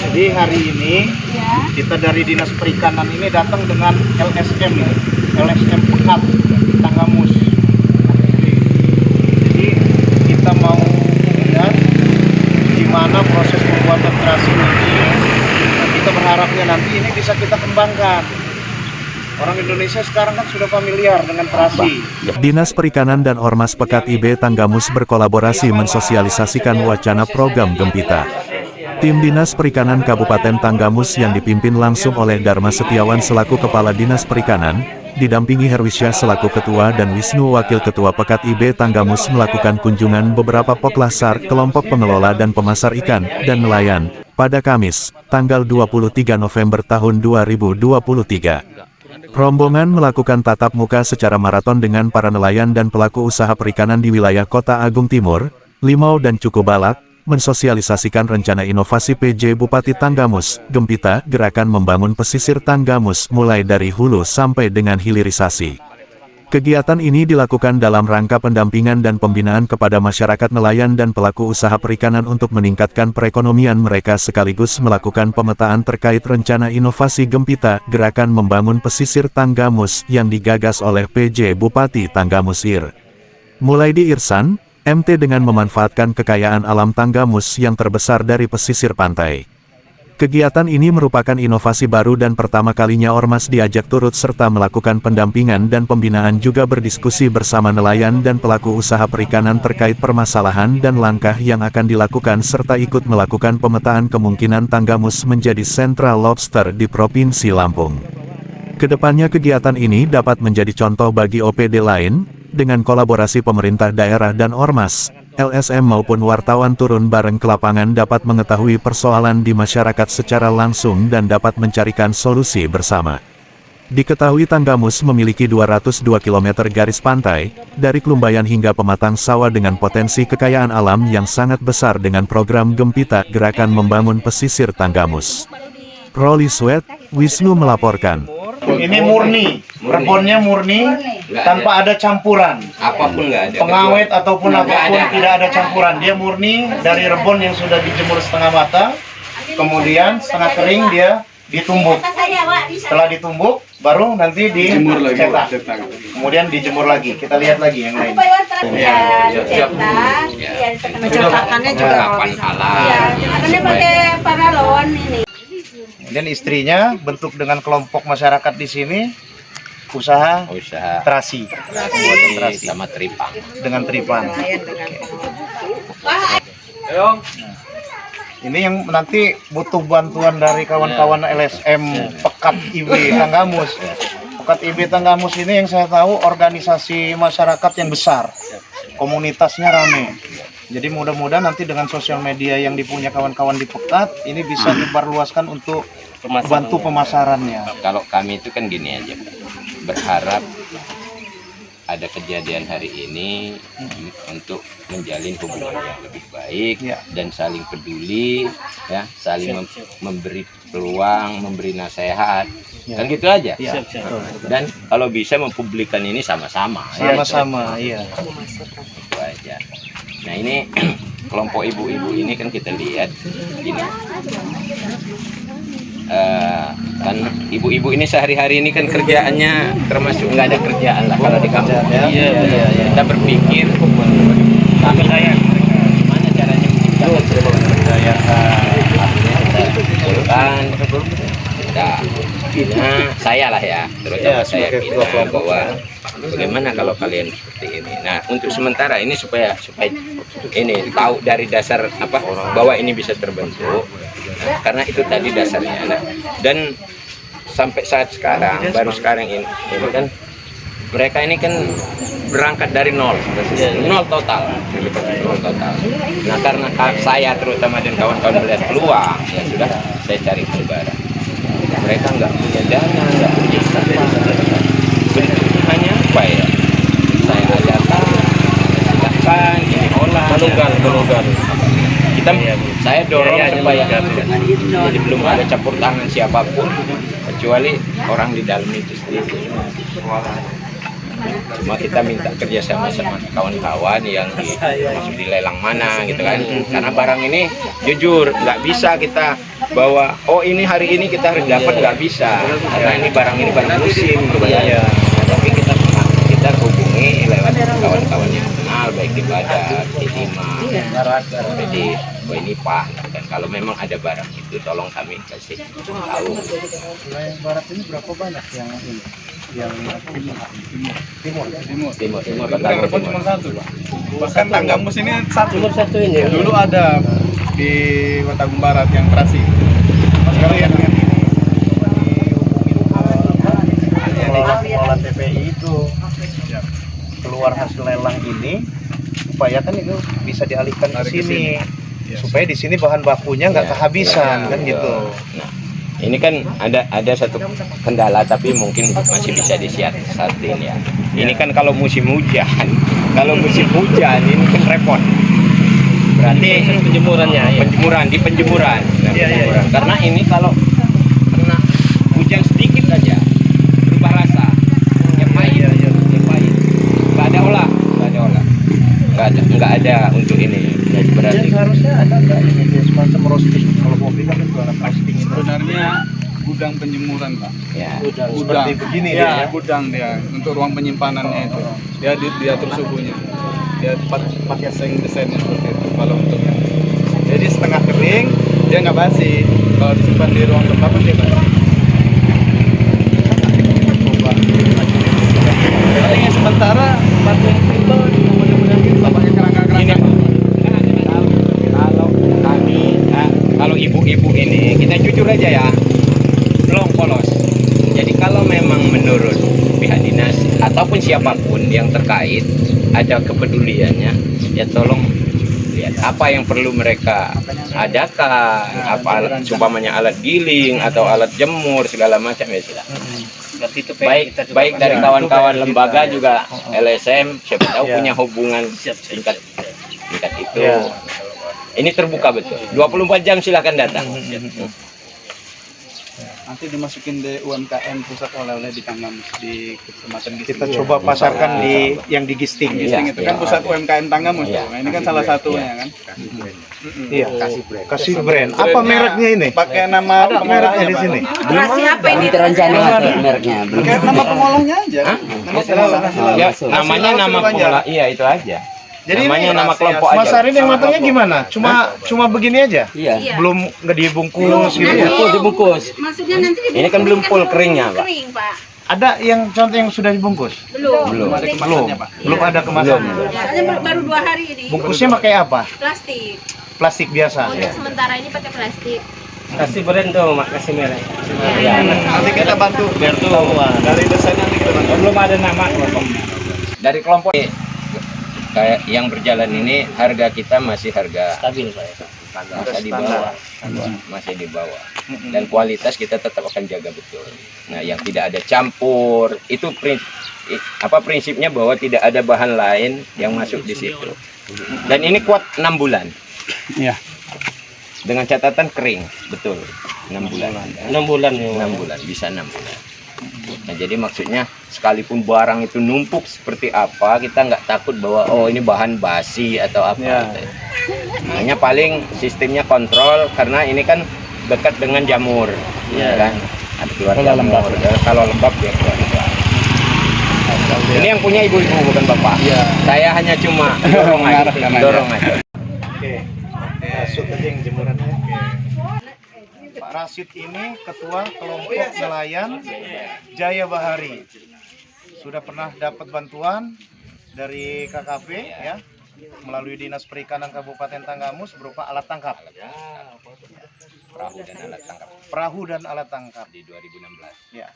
Jadi hari ini kita dari Dinas Perikanan ini datang dengan LSM ini, LSM Pekat Tanggamus. Jadi kita mau lihat gimana proses pembuatan terasi nanti. Kita berharapnya nanti ini bisa kita kembangkan. Orang Indonesia sekarang kan sudah familiar dengan terasi. Dinas Perikanan dan Ormas Pekat IB Tanggamus berkolaborasi mensosialisasikan wacana program Gempita. Tim Dinas Perikanan Kabupaten Tanggamus yang dipimpin langsung oleh Dharma Setiawan selaku Kepala Dinas Perikanan, didampingi Herwisya selaku Ketua dan Wisnu Wakil Ketua Pekat IB Tanggamus melakukan kunjungan beberapa poklasar, kelompok pengelola dan pemasar ikan dan nelayan, pada Kamis, tanggal 23 November tahun 2023. Rombongan melakukan tatap muka secara maraton dengan para nelayan dan pelaku usaha perikanan di wilayah Kota Agung Timur, Limau dan Cukubalak, mensosialisasikan rencana inovasi PJ Bupati Tanggamus, Gempita, gerakan membangun pesisir Tanggamus mulai dari hulu sampai dengan hilirisasi. Kegiatan ini dilakukan dalam rangka pendampingan dan pembinaan kepada masyarakat nelayan dan pelaku usaha perikanan untuk meningkatkan perekonomian mereka sekaligus melakukan pemetaan terkait rencana inovasi Gempita, gerakan membangun pesisir Tanggamus yang digagas oleh PJ Bupati Tanggamus Ir. Mulai di Irsan, MT dengan memanfaatkan kekayaan alam Tanggamus yang terbesar dari pesisir pantai. Kegiatan ini merupakan inovasi baru dan pertama kalinya Ormas diajak turut serta melakukan pendampingan dan pembinaan juga berdiskusi bersama nelayan dan pelaku usaha perikanan terkait permasalahan dan langkah yang akan dilakukan serta ikut melakukan pemetaan kemungkinan Tanggamus menjadi sentra lobster di Provinsi Lampung. Kedepannya kegiatan ini dapat menjadi contoh bagi OPD lain, dengan kolaborasi pemerintah daerah dan Ormas, LSM maupun wartawan turun bareng ke lapangan dapat mengetahui persoalan di masyarakat secara langsung dan dapat mencarikan solusi bersama. Diketahui Tanggamus memiliki 202 km garis pantai, dari Klumbayan hingga Pematang Sawah dengan potensi kekayaan alam yang sangat besar dengan program Gempita gerakan membangun pesisir Tanggamus. Rolly Sweat, Wisnu melaporkan. Ini murni, rebonnya murni, tanpa ada campuran. Apapun nggak ada. Pengawet ataupun apapun tidak ada campuran. Dia murni dari rebon yang sudah dijemur setengah matang, kemudian setengah kering dia ditumbuk. Setelah ditumbuk, baru nanti dicetak. Kemudian dijemur lagi. Kita lihat lagi yang lain. Mencetakannya juga kapan halal. ini pakai paralon ini. Dan istrinya bentuk dengan kelompok masyarakat di sini usaha terasi sama teripang. dengan teripang. Ini yang nanti butuh bantuan dari kawan-kawan LSM Pekat IB Tanggamus. Pekat IB Tanggamus ini yang saya tahu organisasi masyarakat yang besar, komunitasnya rame. Jadi mudah-mudahan nanti dengan sosial media yang dipunya kawan-kawan di Pekat ini bisa diperluaskan untuk bantu pemasarannya. Kalau kami itu kan gini aja, berharap ada kejadian hari ini untuk menjalin hubungan yang lebih baik dan saling peduli, ya, saling memberi peluang, memberi nasihat, kan gitu aja. Dan kalau bisa mempublikkan ini sama-sama. Sama-sama, iya. Itu aja. Nah ini kelompok ibu-ibu ini kan kita lihat gini, kan ibu-ibu ini sehari-hari ini kan kerjaannya termasuk nggak ada kerjaan lah kalau di kampung. Kita berpikir gimana caranya menciptakan keberdayakan, saya lah ya, terutama saya bilang bahwa bagaimana kalau kalian seperti ini. Nah untuk sementara ini supaya ini tahu dari dasar apa bahwa ini bisa terbentuk, nah, karena itu tadi dasarnya. Nah, dan sampai saat sekarang baru sekarang ini kan mereka ini kan berangkat dari nol total. Nah karena saya terutama dan kawan-kawan melihat peluang, ya sudah saya cari barang. Mereka nggak punya dana, nggak punya bentuknya hanya apa ya? Saya ajarkan, silahkan ini olah. Menunggal. Saya dorong supaya jadi belum ada campur tangan siapapun kecuali orang di dalam itu sendiri. Cuma kita minta kerjasama sama kawan-kawan yang masuk di lelang mana gitu kan. Karena barang ini jujur nggak bisa kita bawa, oh ini hari ini kita harus dapat, nggak bisa. Karena ini barang musim gitu ya. Tapi kita hubungi lewat kawan-kawan yang kenal, baik di Badak, di Timah, di Boinipa. Dan kalau memang ada barang itu tolong kami kasih tahu. Wilayah barat ini berapa banyak yang ini? Yang apa? Timur. Telepon cuma satu, Pak. Bahkan Tanggamus ini satu. Nomor satu ini. Dulu ada di Watagung Barat yang operasi. Sekarang yang ini pengelola TPI itu keluar hasil lelang ini, upayakan itu bisa dialihkan ke Tarik ke sini, Ya. supaya di sini bahan bakunya nggak kehabisan kan gitu. Nah, ini kan ada satu kendala tapi mungkin masih bisa disiasatin ya. Ini kan kalau musim hujan, ini kan repot. Berarti Penjemurannya ya. penjemuran. Karena ini kalau kena hujan sedikit aja berubah rasa. Yang pahit. Nggak ada untuk ini. Jadi berarti Seharusnya ada nggak ini semacam roasting, kalau kopi kan itu ada roasting itu. Sebenarnya gudang penjemuran, Pak. ya. Seperti begini ya, dia. gudang dia untuk ruang penyimpanannya itu. Dia diatur suhunya. Dia pakai desainnya seperti itu. Kalau untuk jadi setengah kering, dia nggak basi. Kalau disimpan di ruang tertutup dia basi. Paling sementara batu yang itu mudah-mudahan kita pakai kerangka-kerangka. Kalau kami, kalau ibu-ibu ini kita jujur aja ya, belum polos. Jadi kalau memang menurut pihak dinas ataupun siapapun yang terkait ada kepeduliannya, ya tolong lihat apa yang perlu mereka adakan, apa umpamanya alat giling atau alat jemur segala macam ya silakan. Baik dari kawan-kawan lembaga juga LSM, siapa tahu punya hubungan tingkat itu. Ya. Ini terbuka betul. 24 jam silakan datang. Nanti dimasukin di UMKM pusat oleh-oleh di Tanggamus di Kecamatan Gisting. Kita coba pasarkan di yang di Gisting. Gisting itu kan pusat UMKM Tanggamus Iya. tuh. Nah, ini kan salah satunya kan. Iya. Kasih brand. Apa mereknya ini? Pakai nama Ada mereknya di Pak. sini. Operasi apa ini? Terencana mereknya. Pakai nama pengolahnya aja. Nama pengolah. Ya, namanya nama pengelola. Iya, itu aja. Jadi namanya ini nama kelompok Mas aja. Arin yang matangnya gimana? Cuma begini aja? Iya. Belum nggak dibungkus gitu ya? Dibungkus. Maksudnya nanti Ini kan belum full keringnya, Pak. Kering, Pak. Ada yang contoh yang sudah dibungkus? Belum. Belum. Ada Belum. kemasannya, Pak. Belum ada kemasan. Soalnya baru 2 hari ini. Bungkusnya pakai apa? Plastik. Plastik biasa. Untuk sementara ini pakai plastik. Kasih brand tuh, Mak, kasih merek. Ya. Nanti kita bantu biar dari desain nanti kita bantu. Belum ada nama kelompoknya. Dari kelompok ini, kayak yang berjalan ini harga kita masih harga Stabil, Pak. masih di bawah, masih di bawah. Dan kualitas kita tetap akan jaga betul. Nah, yang tidak ada campur itu prinsipnya bahwa tidak ada bahan lain yang masuk di situ. Dan ini kuat 6 bulan. Iya. Dengan catatan kering, betul. 6 bulan. 6 bulan ya. 6 bulan, bisa 6 bulan. Nah, jadi maksudnya sekalipun barang itu numpuk seperti apa, kita nggak takut bahwa oh ini bahan basi atau apa. Ya. Hanya paling sistemnya kontrol karena ini kan dekat dengan jamur, ya kan. Ada keluar jamur. Kalau lembab ya keluar. Ini yang punya ibu-ibu bukan bapak. Saya hanya cuma dorong aja. Dorong aja. Oke. Masuk aja yang jemurannya. Pak Rasid ini ketua kelompok nelayan Jaya Bahari. Sudah pernah dapat bantuan dari KKP ya melalui Dinas Perikanan Kabupaten Tanggamus berupa alat tangkap. Perahu dan alat tangkap Perahu dan alat tangkap di 2016. ya.